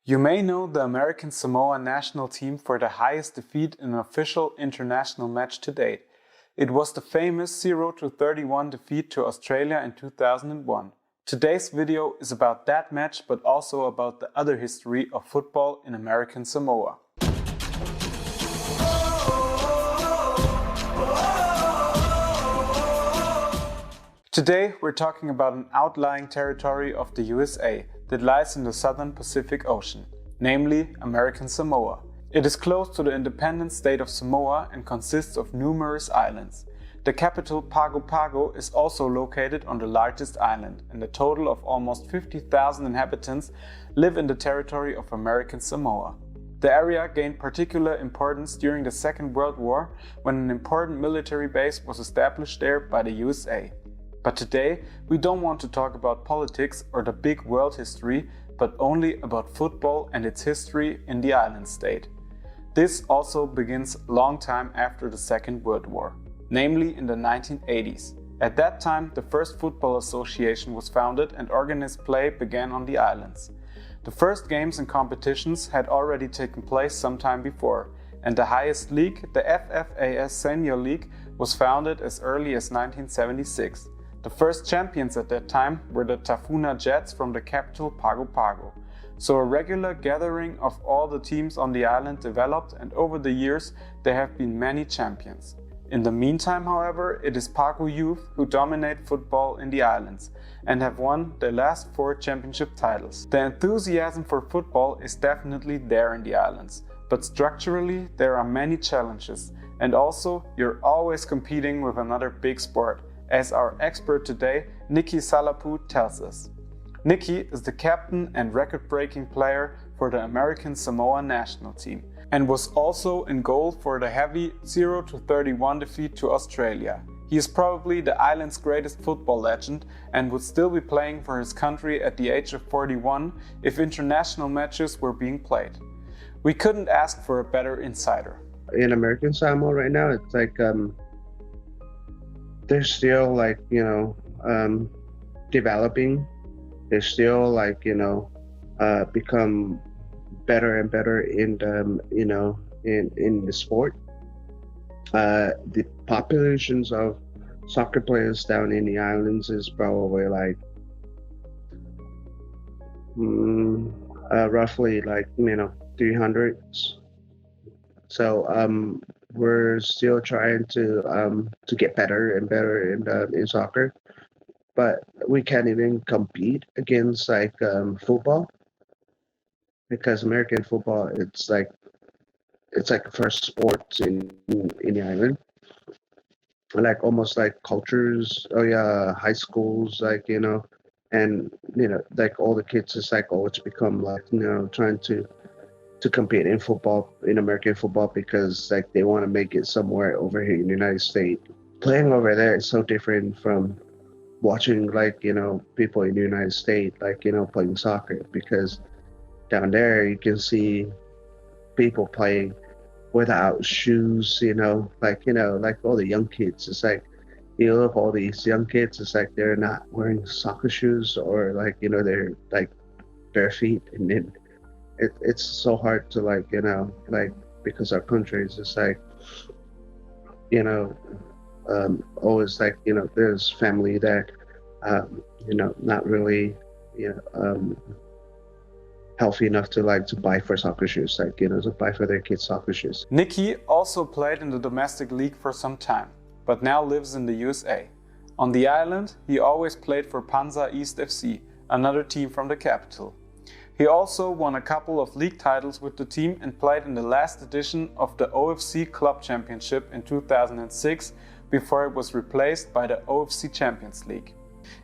You may know the American Samoa national team for the highest defeat in an official international match to date. It was the famous 0-31 defeat to Australia in 2001. Today's video is about that match, but also about the other history of football in American Samoa. Today we're talking about an outlying territory of the USA that lies in the southern Pacific Ocean, namely American Samoa. It is close to the independent state of Samoa and consists of numerous islands. The capital, Pago Pago, is also located on the largest island, and a total of almost 50,000 inhabitants live in the territory of American Samoa. The area gained particular importance during the Second World War, when an important military base was established there by the USA. But today, we don't want to talk about politics or the big world history, but only about football and its history in the island state. This also begins a long time after the Second World War, namely in the 1980s. At that time, the first football association was founded and organized play began on the islands. The first games and competitions had already taken place some time before, and the highest league, the FFAS Senior League, was founded as early as 1976. The first champions at that time were the Tafuna Jets from the capital Pago Pago. So a regular gathering of all the teams on the island developed, and over the years there have been many champions. In the meantime, however, it is Pago youth who dominate football in the islands and have won their last 4 championship titles. The enthusiasm for football is definitely there in the islands, but structurally there are many challenges, and also you're always competing with another big sport, as our expert today, Nicky Salapu, tells us. Nicky is the captain and record-breaking player for the American Samoa national team and was also in goal for the heavy 0-31 defeat to Australia. He is probably the island's greatest football legend and would still be playing for his country at the age of 41 if international matches were being played. We couldn't ask for a better insider. In American Samoa right now, it's like they're still developing. They're still become better and better in the in the sport. The populations of soccer players down in the islands is probably roughly 300s. So we're still trying to get better and better in soccer, but we can't even compete against football, because American football it's like the first sport in the island. Almost like cultures, high schools, and all the kids is always become trying to compete in football, in American football, because they want to make it somewhere over here in the United States. Playing over there is so different from watching people in the United States playing soccer, because down there you can see people playing without shoes, all the young kids. It's you look all these young kids, it's they're not wearing soccer shoes, or they're bare feet, and then it's so hard to because our country is just always there's family that not really healthy enough to buy for soccer shoes, to buy for their kids soccer shoes. Nicky also played in the domestic league for some time, but now lives in the USA. On the island, he always played for Panza East FC, another team from the capital. He also won a couple of league titles with the team and played in the last edition of the OFC Club Championship in 2006, before it was replaced by the OFC Champions League.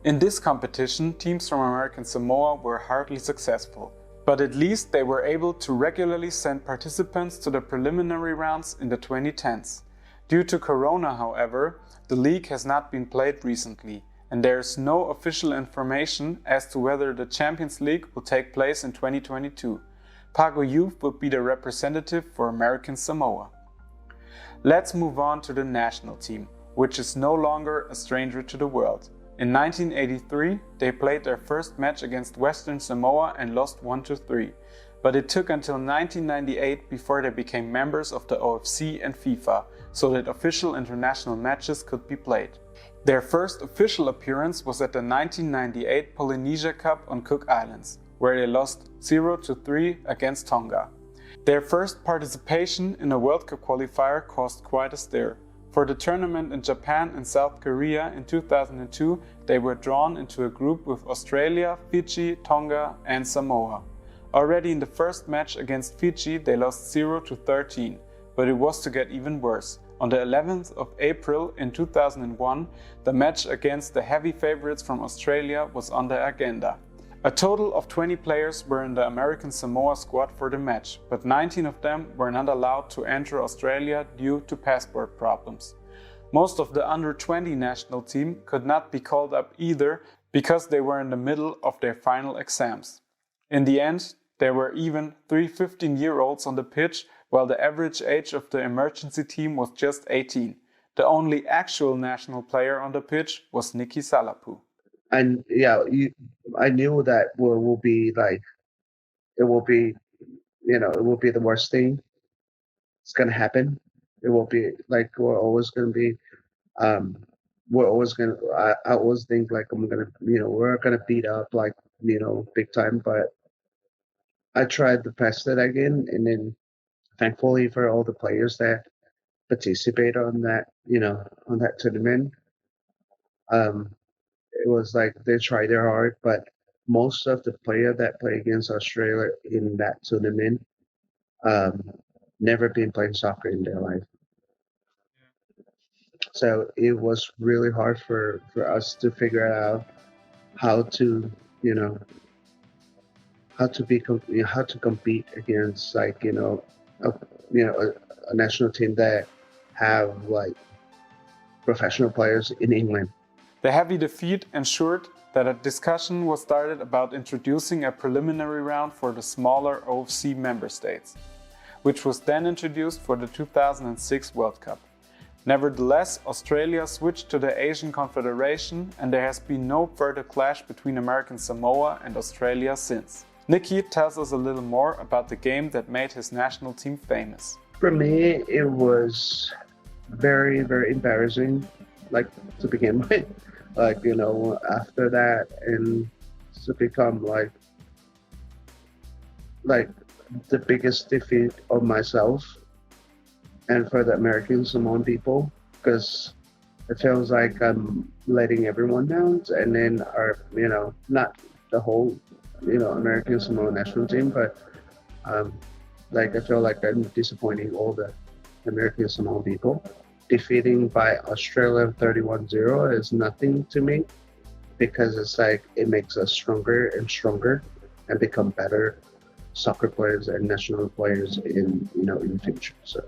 In this competition, teams from American Samoa were hardly successful, but at least they were able to regularly send participants to the preliminary rounds in the 2010s. Due to Corona, however, the league has not been played recently, and there is no official information as to whether the Champions League will take place in 2022. Pago Youth will be the representative for American Samoa. Let's move on to the national team, which is no longer a stranger to the world. In 1983, they played their first match against Western Samoa and lost 1-3. but it took until 1998 before they became members of the OFC and FIFA, so that official international matches could be played. Their first official appearance was at the 1998 Polynesia Cup on Cook Islands, where they lost 0-3 against Tonga. Their first participation in a World Cup qualifier caused quite a stir. For the tournament in Japan and South Korea in 2002, they were drawn into a group with Australia, Fiji, Tonga and Samoa. Already in the first match against Fiji, they lost 0-13, but it was to get even worse. On the 11th of April in 2001, the match against the heavy favorites from Australia was on the agenda. A total of 20 players were in the American Samoa squad for the match, but 19 of them were not allowed to enter Australia due to passport problems. Most of the under-20 national team could not be called up either because they were in the middle of their final exams. In the end, there were even 3 15-year-olds on the pitch, while the average age of the emergency team was just 18. The only actual national player on the pitch was Nicky Salapu. And yeah, I knew that will be like, it will be, it will be the worst thing. It's gonna happen. It will be like we're always gonna be. We're always gonna. I always think like I'm gonna, we're gonna beat up like, big time. But I tried the best that I can, and then thankfully for all the players that participate on that, on that tournament. It was like they tried their hard, but most of the player that play against Australia in that tournament um, never been playing soccer in their life. So it was really hard for us to figure out how to, how to compete against like, a national team that have like professional players in England. The heavy defeat ensured that a discussion was started about introducing a preliminary round for the smaller OFC member states, which was then introduced for the 2006 World Cup. Nevertheless, Australia switched to the Asian Confederation and there has been no further clash between American Samoa and Australia since. Nicky tells us a little more about the game that made his national team famous. For me, it was very, very embarrassing, like to begin with. Like, after that, and to become like the biggest defeat of myself and for the American Samoan people, because it feels like I'm letting everyone down, and then not the whole, American Samoan national team, but like I feel like I'm disappointing all the American Samoan people. Defeating by Australia 31-0 is nothing to me, because it's like it makes us stronger and stronger and become better soccer players and national players in the future. So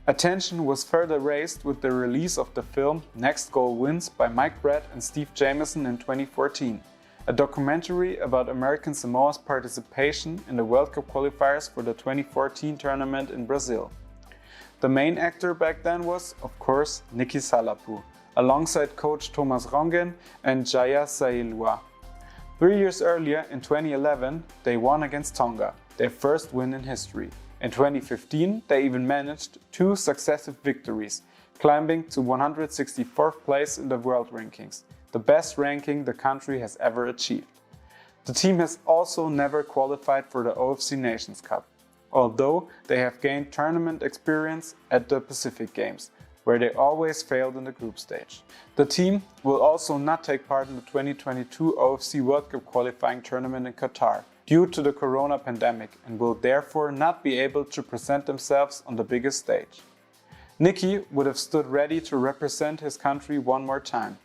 attention was further raised with the release of the film Next Goal Wins by Mike Brett and Steve Jameson in 2014, a documentary about American Samoa's participation in the World Cup qualifiers for the 2014 tournament in Brazil. The main actor back then was, of course, Nicky Salapu, alongside coach Thomas Rongen and Jaya Sailua. 3 years earlier, in 2011, they won against Tonga, their first win in history. In 2015, they even managed 2 successive victories, climbing to 164th place in the world rankings, the best ranking the country has ever achieved. The team has also never qualified for the OFC Nations Cup, although they have gained tournament experience at the Pacific Games, where they always failed in the group stage. The team will also not take part in the 2022 OFC World Cup qualifying tournament in Qatar due to the corona pandemic and will therefore not be able to present themselves on the biggest stage. Nicky would have stood ready to represent his country one more time.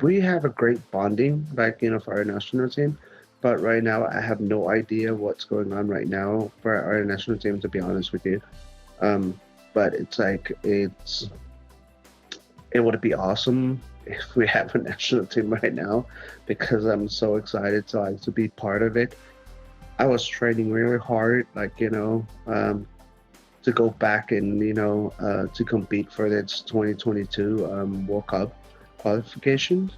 We have a great bonding, for our national team. But right now, I have no idea what's going on right now for our national team, to be honest with you. But it's like, it would be awesome if we have a national team right now, because I'm so excited to be part of it. I was training really hard, to go back and, to compete for this 2022 World Cup qualifications.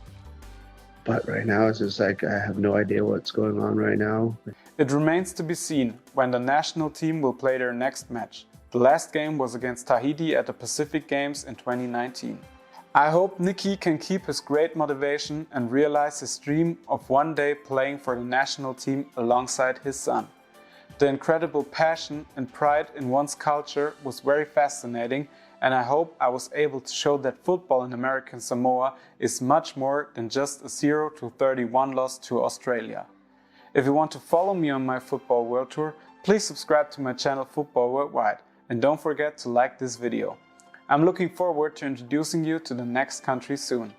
But right now, it's just like I have no idea what's going on right now. It remains to be seen when the national team will play their next match. The last game was against Tahiti at the Pacific Games in 2019. I hope Nicky can keep his great motivation and realize his dream of one day playing for the national team alongside his son. The incredible passion and pride in one's culture was very fascinating, and I hope I was able to show that football in American Samoa is much more than just a 0-31 loss to Australia. If you want to follow me on my football world tour, please subscribe to my channel Football Worldwide and don't forget to like this video. I'm looking forward to introducing you to the next country soon.